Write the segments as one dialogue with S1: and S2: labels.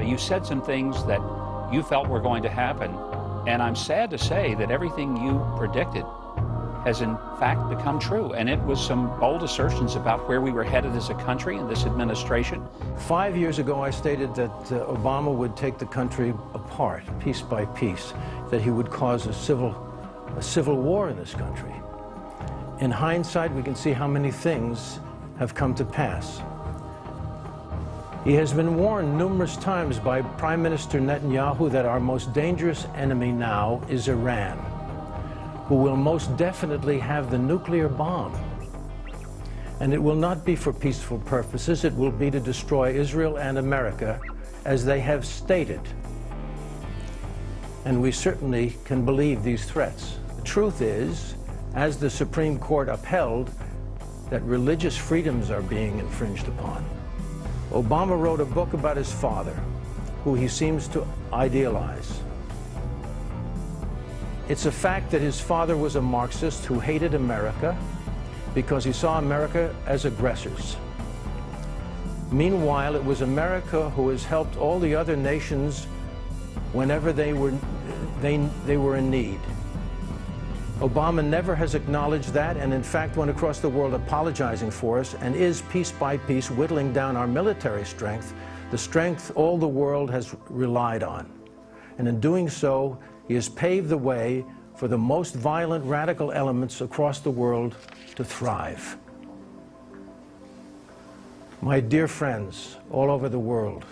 S1: You said some things that you felt were going to happen, and I'm sad to say that everything you predicted has in fact become true. And it was some bold assertions about where we were headed as a country and this administration.
S2: 5 years ago, I stated that Obama would take the country apart, piece by piece, that he would cause a civil war in this country. In hindsight, we can see how many things have come to pass. He has been warned numerous times by Prime Minister Netanyahu that our most dangerous enemy now is Iran, who will most definitely have the nuclear bomb. And it will not be for peaceful purposes. It will be to destroy Israel and America, as they have stated. And we certainly can believe these threats. The truth is, as the Supreme Court upheld, that religious freedoms are being infringed upon. Obama wrote a book about his father, who he seems to idealize. It's a fact that his father was a Marxist who hated America because he saw America as aggressors. Meanwhile, it was America who has helped all the other nations whenever they were in need. Obama never has acknowledged that, and in fact went across the world apologizing for us, and is piece by piece whittling down our military strength, the strength all the world has relied on. And in doing so, he has paved the way for the most violent radical elements across the world to thrive. My dear friends all over the world,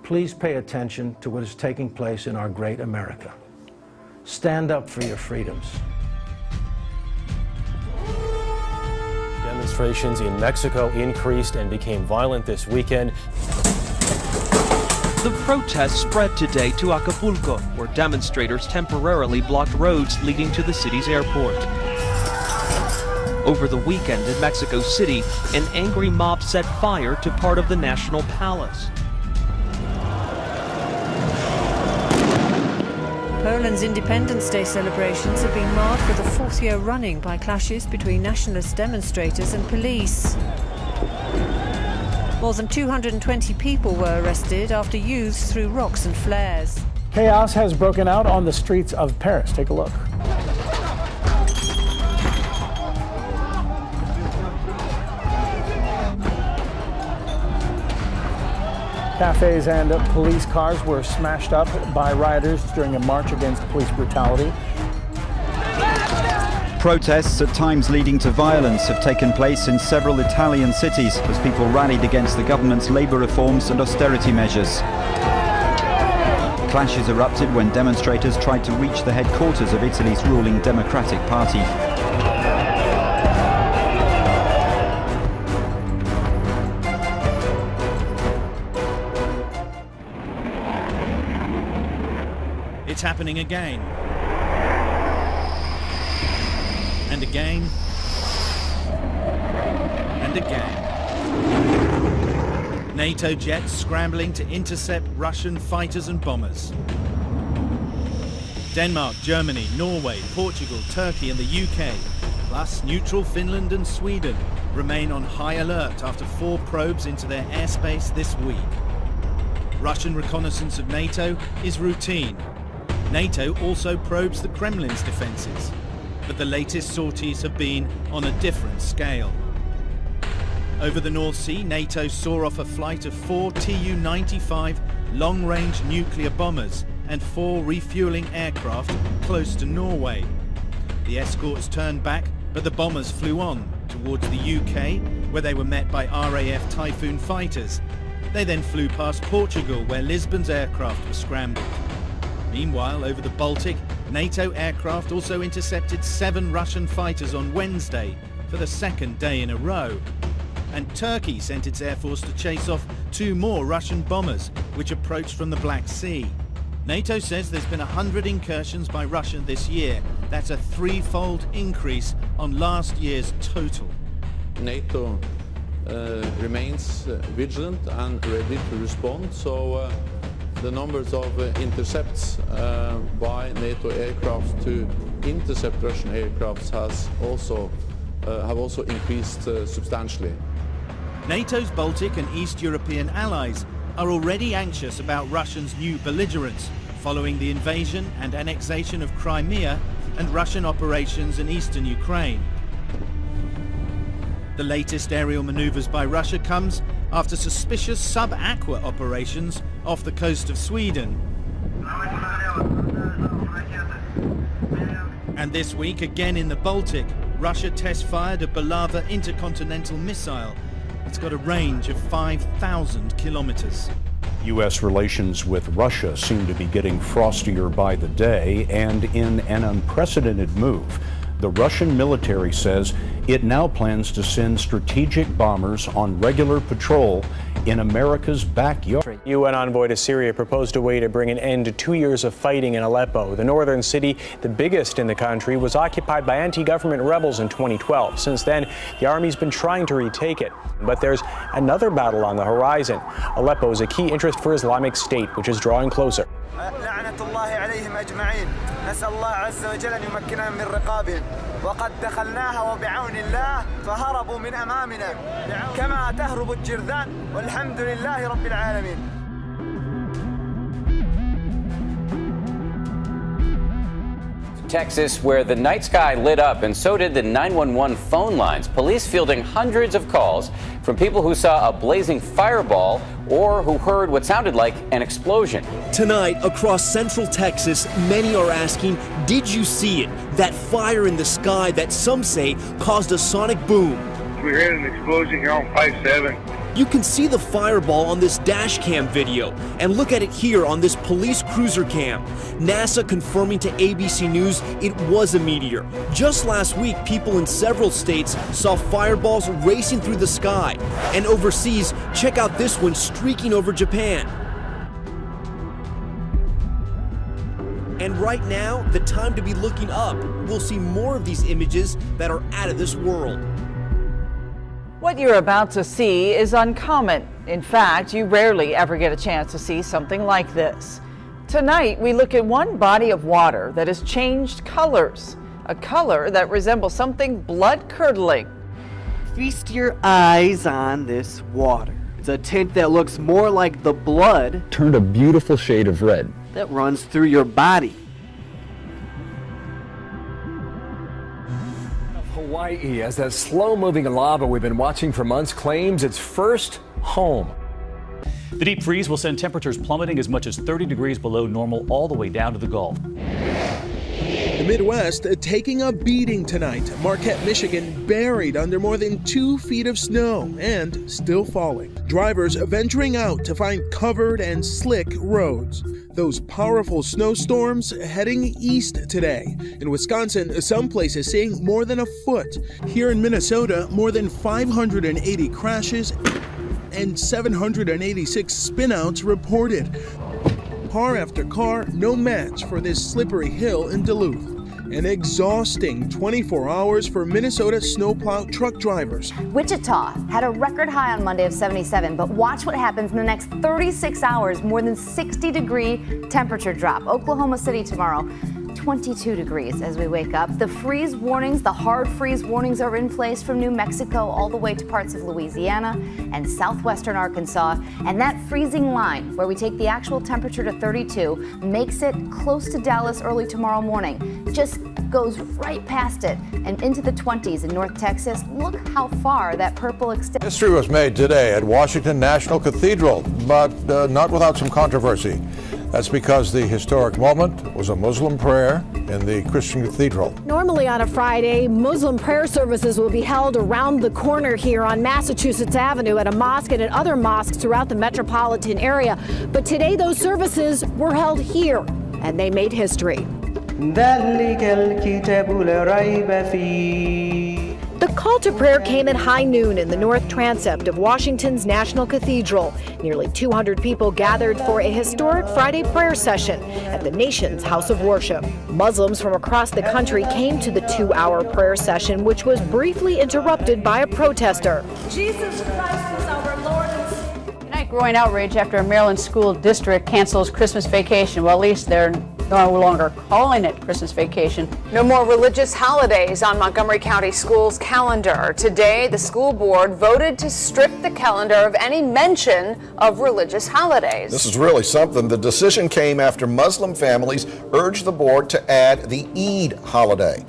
S2: please pay attention to what is taking place in our great America. Stand up for your freedoms.
S3: Demonstrations in Mexico increased and became violent this weekend.
S4: The protests spread today to Acapulco, where demonstrators temporarily blocked roads leading to the city's airport. Over the weekend in Mexico City, an angry mob set fire to part of the National Palace.
S5: Poland's Independence Day celebrations have been marred for the fourth year running by clashes between nationalist demonstrators and police. More than 220 people were arrested after youths threw rocks and flares.
S6: Chaos has broken out on the streets of Paris. Take a look. Cafes and police cars were smashed up by rioters during a march against police brutality.
S7: Protests, at times leading to violence, have taken place in several Italian cities as people rallied against the government's labour reforms and austerity measures. Clashes erupted when demonstrators tried to reach the headquarters of Italy's ruling Democratic Party.
S8: It's happening again. And again. And again. NATO jets scrambling to intercept Russian fighters and bombers. Denmark, Germany, Norway, Portugal, Turkey and the UK, plus neutral Finland and Sweden, remain on high alert after 4 probes into their airspace this week. Russian reconnaissance of NATO is routine. NATO also probes the Kremlin's defences, but the latest sorties have been on a different scale. Over the North Sea, NATO saw off a flight of 4 Tu-95 long-range nuclear bombers and 4 refuelling aircraft close to Norway. The escorts turned back, but the bombers flew on towards the UK, where they were met by RAF Typhoon fighters. They then flew past Portugal, where Lisbon's aircraft were scrambled. Meanwhile, over the Baltic, NATO aircraft also intercepted 7 Russian fighters on Wednesday for the second day in a row. And Turkey sent its air force to chase off 2 more Russian bombers, which approached from the Black Sea. NATO says there's been 100 incursions by Russia this year. That's a 3-fold increase on last year's total.
S9: NATO remains vigilant and ready to respond, so the numbers of intercepts by NATO aircraft to intercept Russian aircrafts have also increased substantially.
S8: NATO's Baltic and East European allies are already anxious about Russia's new belligerence following the invasion and annexation of Crimea and Russian operations in eastern Ukraine. The latest aerial maneuvers by Russia comes after suspicious sub-aqua operations off the coast of Sweden. And this week, again in the Baltic, Russia test-fired a Bulava intercontinental missile. It's got a range of 5,000 kilometers.
S10: U.S. relations with Russia seem to be getting frostier by the day, and in an unprecedented move, the Russian military says it now plans to send strategic bombers on regular patrol in America's backyard.
S3: UN envoy to Syria proposed a way to bring an end to 2 years of fighting in Aleppo. The northern city, the biggest in the country, was occupied by anti-government rebels in 2012. Since then, the army's been trying to retake it. But there's another battle on the horizon. Aleppo is a key interest for Islamic State, which is drawing closer.
S11: نسأل الله عز وجل أن يمكننا من رقابهم وقد دخلناها وبعون الله فهربوا من أمامنا كما تهرب الجرذان والحمد لله رب العالمين.
S12: Texas, where the night sky lit up, and so did the 911 phone lines. Police fielding hundreds of calls from people who saw a blazing fireball or who heard what sounded like an explosion.
S13: Tonight, across central Texas, many are asking, did you see it? That fire in the sky that some say caused a sonic boom.
S14: We heard an explosion here on 5-7.
S13: You can see the fireball on this dash cam video, and look at it here on this police cruiser cam. NASA confirming to ABC News it was a meteor. Just last week, people in several states saw fireballs racing through the sky. And overseas, check out this one streaking over Japan. And right now, the time to be looking up. We'll see more of these images that are out of this world.
S15: What you're about to see is uncommon. In fact, you rarely ever get a chance to see something like this. Tonight, we look at one body of water that has changed colors, a color that resembles something blood-curdling.
S16: Feast your eyes on this water. It's a tint that looks more like the blood
S17: turned a beautiful shade of red
S16: that runs through your body.
S18: Hawaii, as that slow-moving lava we've been watching for months claims its first home.
S19: The deep freeze will send temperatures plummeting as much as 30 degrees below normal all the way down to the Gulf.
S20: The Midwest taking a beating tonight. Marquette, Michigan buried under more than 2 feet of snow and still falling. Drivers venturing out to find covered and slick roads. Those powerful snowstorms heading east today. In Wisconsin, some places seeing more than a foot. Here in Minnesota, more than 580 crashes and 786 spinouts reported. Car after car, no match for this slippery hill in Duluth. An exhausting 24 hours for Minnesota snowplow truck drivers.
S21: Wichita had a record high on Monday of 77, but watch what happens in the next 36 hours, more than 60-degree temperature drop. Oklahoma City tomorrow, 22 degrees as we wake up. The freeze warnings, the hard freeze warnings are in place from New Mexico all the way to parts of Louisiana and southwestern Arkansas. And that freezing line, where we take the actual temperature to 32, makes it close to Dallas early tomorrow morning. Just goes right past it and into the 20s in North Texas. Look how far that purple extends.
S22: History was made today at Washington National Cathedral, but not without some controversy. That's because the historic moment was a Muslim prayer in the Christian cathedral.
S23: Normally on a Friday, Muslim prayer services will be held around the corner here on Massachusetts Avenue at a mosque and at other mosques throughout the metropolitan area. But today those services were held here, and they made history. The call to prayer came at high noon in the north transept of Washington's National Cathedral. Nearly 200 people gathered for a historic Friday prayer session at the nation's house of worship. Muslims from across the country came to the 2-hour prayer session, which was briefly interrupted by a protester.
S24: Jesus Christ is our Lord and Savior.
S25: Tonight, growing outrage after a Maryland school district cancels Christmas vacation. Well, at least they're
S1: no longer calling it Christmas vacation.
S2: No more religious holidays on Montgomery County Schools' calendar. Today, the school board voted to strip the calendar of any mention of religious holidays.
S4: This is really something. The decision came after Muslim families urged the board to add the Eid holiday.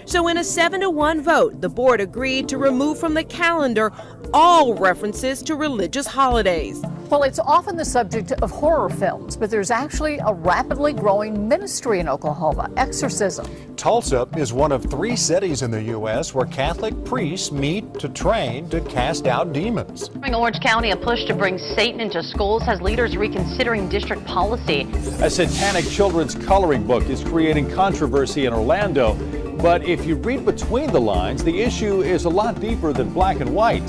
S5: So in a 7-1 vote, the board agreed to remove from the calendar all references to religious holidays.
S25: Well, it's often the subject of horror films, but there's actually a rapidly growing ministry in Oklahoma, exorcism.
S26: Tulsa is one of 3 cities in the U.S. where Catholic priests meet to train to cast out demons.
S27: In Orange County, a push to bring Satan into schools has leaders reconsidering district policy.
S28: A satanic children's coloring book is creating controversy in Orlando. But if you read between the lines, the issue is a lot deeper than black and white.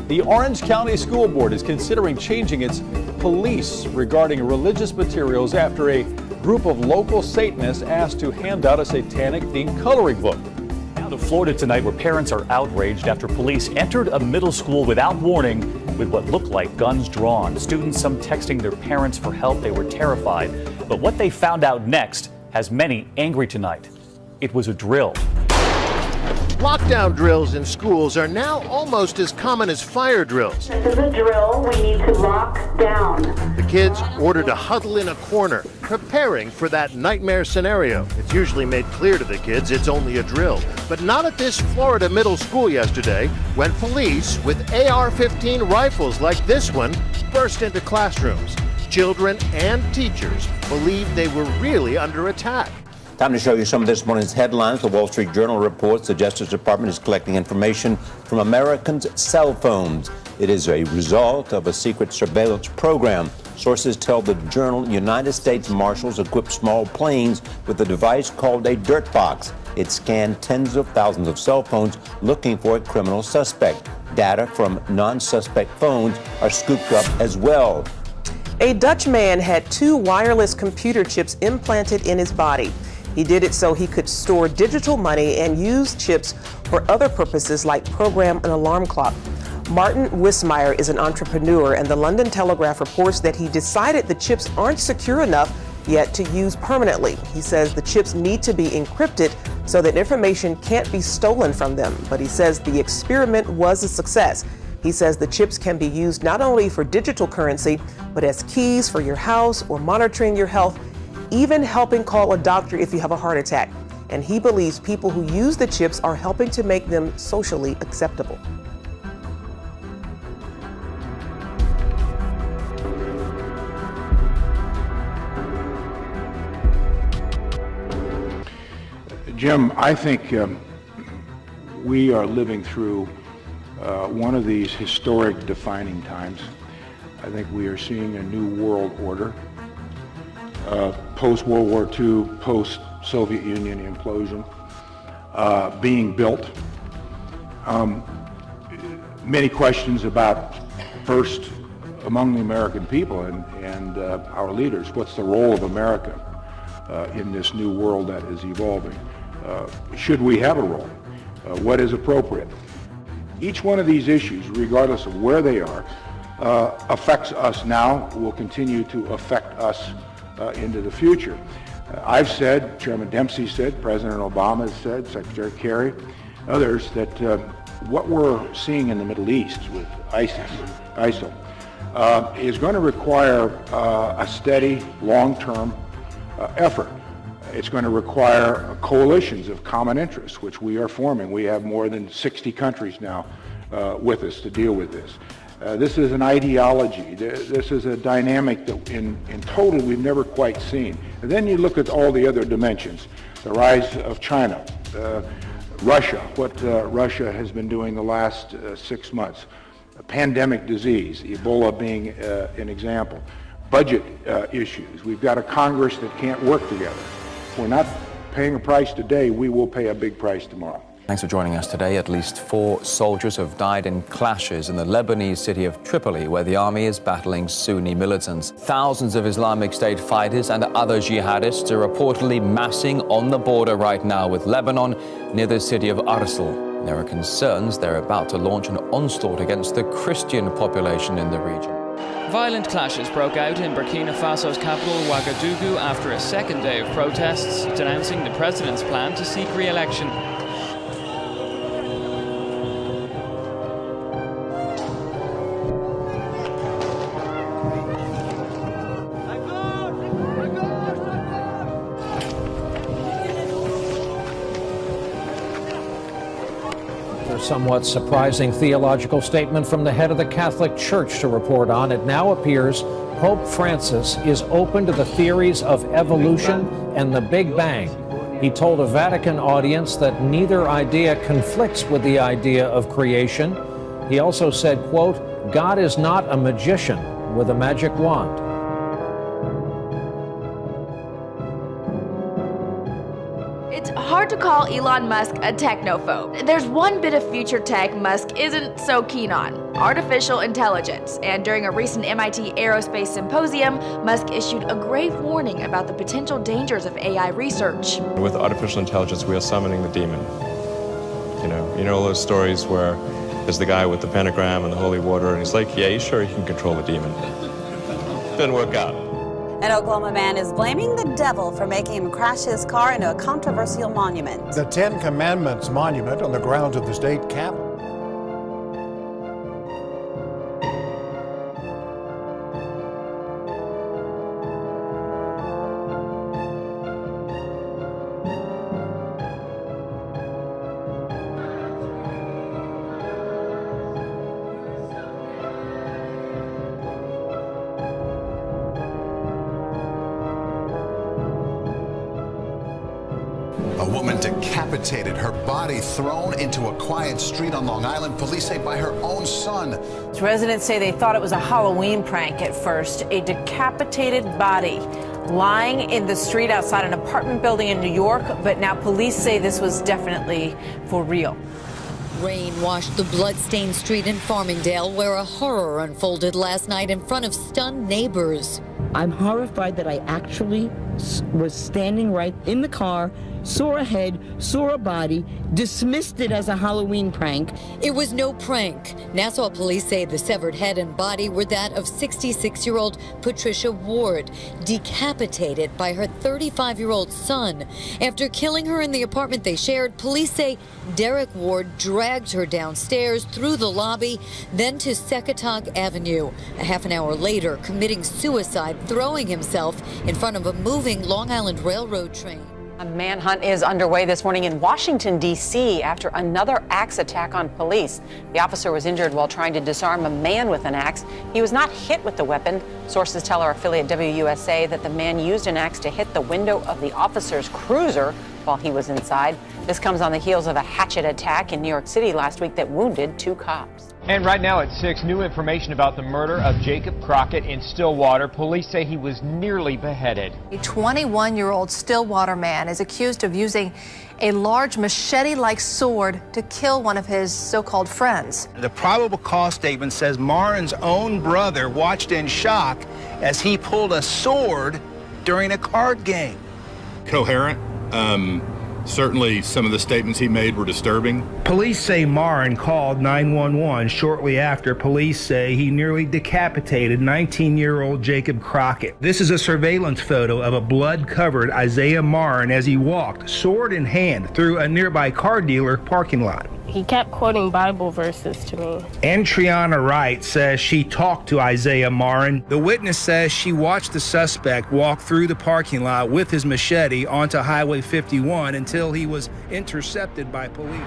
S28: The Orange County School Board is considering changing its police regarding religious materials after a group of local Satanists asked to hand out a satanic-themed coloring book.
S19: Now to Florida tonight, where parents are outraged after police entered a middle school without warning with what looked like guns drawn. Students, some texting their parents for help. They were terrified. But what they found out next has many angry tonight. It was a drill.
S29: Lockdown drills in schools are now almost as common as fire drills.
S24: This is a drill. We need to lock down.
S29: The kids ordered to huddle in a corner, preparing for that nightmare scenario. It's usually made clear to the kids it's only a drill. But not at this Florida middle school yesterday, when police with AR-15 rifles like this one burst into classrooms. Children and teachers believed they were really under attack.
S30: Time to show you some of this morning's headlines. The Wall Street Journal reports the Justice Department is collecting information from Americans' cell phones. It is a result of a secret surveillance program. Sources tell the Journal United States Marshals equipped small planes with a device called a dirt box. It scanned tens of thousands of cell phones looking for a criminal suspect. Data from non-suspect phones are scooped up as well.
S31: A Dutch man had 2 wireless computer chips implanted in his body. He did it so he could store digital money and use chips for other purposes like program an alarm clock. Martin Wismeyer is an entrepreneur, and the London Telegraph reports that he decided the chips aren't secure enough yet to use permanently. He says the chips need to be encrypted so that information can't be stolen from them. But he says the experiment was a success. He says the chips can be used not only for digital currency, but as keys for your house or monitoring your health, even helping call a doctor if you have a heart attack. And he believes people who use the chips are helping to make them socially acceptable.
S32: Jim, I think we are living through one of these historic defining times. I think we are seeing a new world order. Post-World War II, post-Soviet Union implosion, being built. Many questions about, first, among the American people and our leaders, what's the role of America in this new world that is evolving? Should we have a role? What is appropriate? Each one of these issues, regardless of where they are, affects us now, will continue to affect us into the future. I've said, Chairman Dempsey said, President Obama has said, Secretary Kerry, others, that what we're seeing in the Middle East with ISIL, is going to require a steady, long-term effort. It's going to require coalitions of common interests, which we are forming. We have more than 60 countries now with us to deal with this. This is an ideology. This is a dynamic that in total we've never quite seen. And then you look at all the other dimensions, the rise of China, Russia, what Russia has been doing the last 6 months, a pandemic disease, Ebola being an example, budget issues. We've got a Congress that can't work together. If we're not paying a price today, we will pay a big price tomorrow.
S33: Thanks for joining us today. At least 4 soldiers have died in clashes in the Lebanese city of Tripoli, where the army is battling Sunni militants. Thousands of Islamic State fighters and other jihadists are reportedly massing on the border right now with Lebanon near the city of Arsal. There are concerns they're about to launch an onslaught against the Christian population in the region.
S3: Violent clashes broke out in Burkina Faso's capital, Ouagadougou, after a second day of protests denouncing the president's plan to seek re-election.
S26: A somewhat surprising theological statement from the head of the Catholic Church to report on. It now appears Pope Francis is open to the theories of evolution and the Big Bang. He told a Vatican audience that neither idea conflicts with the idea of creation. He also said, quote, "God is not a magician with a magic wand."
S6: It's hard to call Elon Musk a technophobe. There's one bit of future tech Musk isn't so keen on: artificial intelligence. And during a recent MIT Aerospace Symposium, Musk issued a grave warning about the potential dangers of AI research.
S7: With artificial intelligence, we are summoning the demon. You know all those stories where there's the guy with the pentagram and the holy water, and he's like, yeah, he's sure he can control the demon. Didn't work out.
S8: An Oklahoma man is blaming the devil for making him crash his car into a controversial monument.
S26: The Ten Commandments monument on the grounds of the state capitol.
S9: A woman decapitated, her body thrown into a quiet street on Long Island, police say by her own son.
S10: Residents say they thought it was a Halloween prank at first. A decapitated body lying in the street outside an apartment building in New York, but now police say this was definitely for real.
S11: Rain washed the blood-stained street in Farmingdale, where a horror unfolded last night in front of stunned neighbors.
S12: I'm horrified that I actually was standing right in the car, saw a head, saw a body, dismissed it as a Halloween prank.
S11: It was no prank. Nassau police say the severed head and body were that of 66-year-old Patricia Ward, decapitated by her 35-year-old son. After killing her in the apartment they shared, police say Derek Ward dragged her downstairs through the lobby, then to Secataug Avenue. A half an hour later, committing suicide, throwing himself in front of a moving Long Island Railroad train.
S2: A manhunt is underway this morning in Washington, D.C. after another axe attack on police. The officer was injured while trying to disarm a man with an axe. He was not hit with the weapon. Sources tell our affiliate WUSA that the man used an axe to hit the window of the officer's cruiser while he was inside. This comes on the heels of a hatchet attack in New York City last week that wounded 2 cops.
S13: And right now at 6, new information about the murder of Jacob Crockett in Stillwater. Police say he was nearly beheaded.
S14: A 21-year-old Stillwater man is accused of using a large machete-like sword to kill one of his so-called friends.
S15: The probable cause statement says Marin's own brother watched in shock as he pulled a sword during a card game.
S16: Coherent. Certainly some of the statements he made were disturbing.
S17: Police say Marin called 911 shortly after. Police say he nearly decapitated 19-year-old Jacob Crockett. This is a surveillance photo of a blood-covered Isaiah Marin as he walked, sword in hand, through a nearby car dealer parking lot.
S34: He kept quoting Bible verses to me.
S17: And Triana Wright says she talked to Isaiah Marin. The witness says she watched the suspect walk through the parking lot with his machete onto Highway 51 until he was intercepted by police.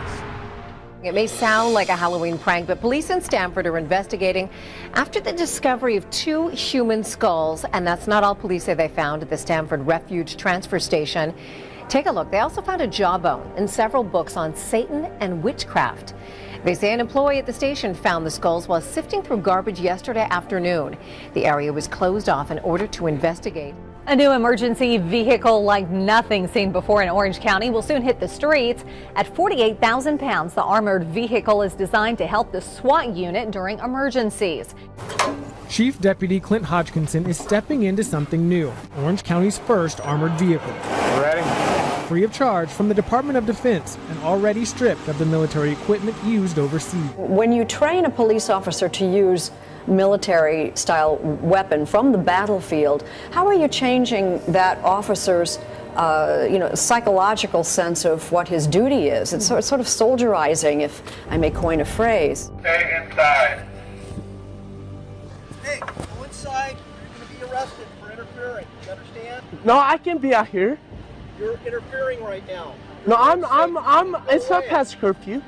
S23: It may sound like a Halloween prank, but police in Stamford are investigating after the discovery of 2 human skulls. And that's not all police say they found at the Stamford Refuge Transfer Station. Take a look. They also found a jawbone and several books on Satan and witchcraft. They say an employee at the station found the skulls while sifting through garbage yesterday afternoon. The area was closed off in order to investigate.
S35: A new emergency vehicle like nothing seen before in Orange County will soon hit the streets. At 48,000 pounds, the armored vehicle is designed to help the SWAT unit during emergencies.
S36: Chief Deputy Clint Hodgkinson is stepping into something new, Orange County's first armored vehicle.
S37: Ready?
S36: Free of charge from the Department of Defense and already stripped of the military equipment used overseas.
S25: When you train a police officer to use
S1: military-style weapon from the battlefield. How are you changing that officer's psychological sense of what his duty is? It's sort of soldierizing, if I may coin a phrase.
S4: Stay inside.
S5: Hey, go inside. You're going to be arrested for interfering. You understand?
S18: No, I can be out here.
S5: You're interfering right now.
S18: No, it's not past curfew.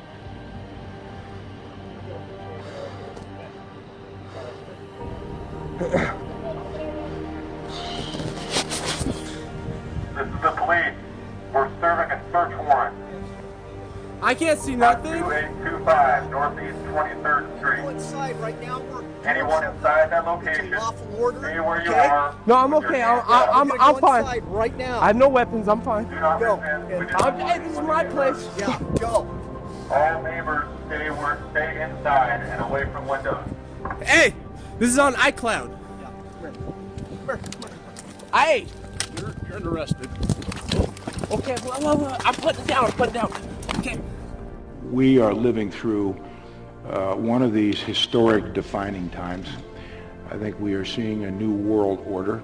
S4: This is the police. We're serving a search warrant.
S18: I can't see nothing.
S4: 2825 Northeast 23rd Street.
S5: Go inside right now.
S4: Anyone inside that location, stay where you are.
S18: No, I'm okay. I'm fine.
S5: Inside right now.
S18: I have no weapons. I'm fine.
S4: Go.
S18: Hey, this is my place.
S5: Yeah, go.
S4: All neighbors stay inside and away from windows.
S18: Hey, this is on iCloud.
S5: Yeah, come here.
S18: Hey.
S5: You're under arrested.
S18: Okay, well, I'm putting it down. Okay.
S19: We are living through one of these historic defining times. I think we are seeing a new world order.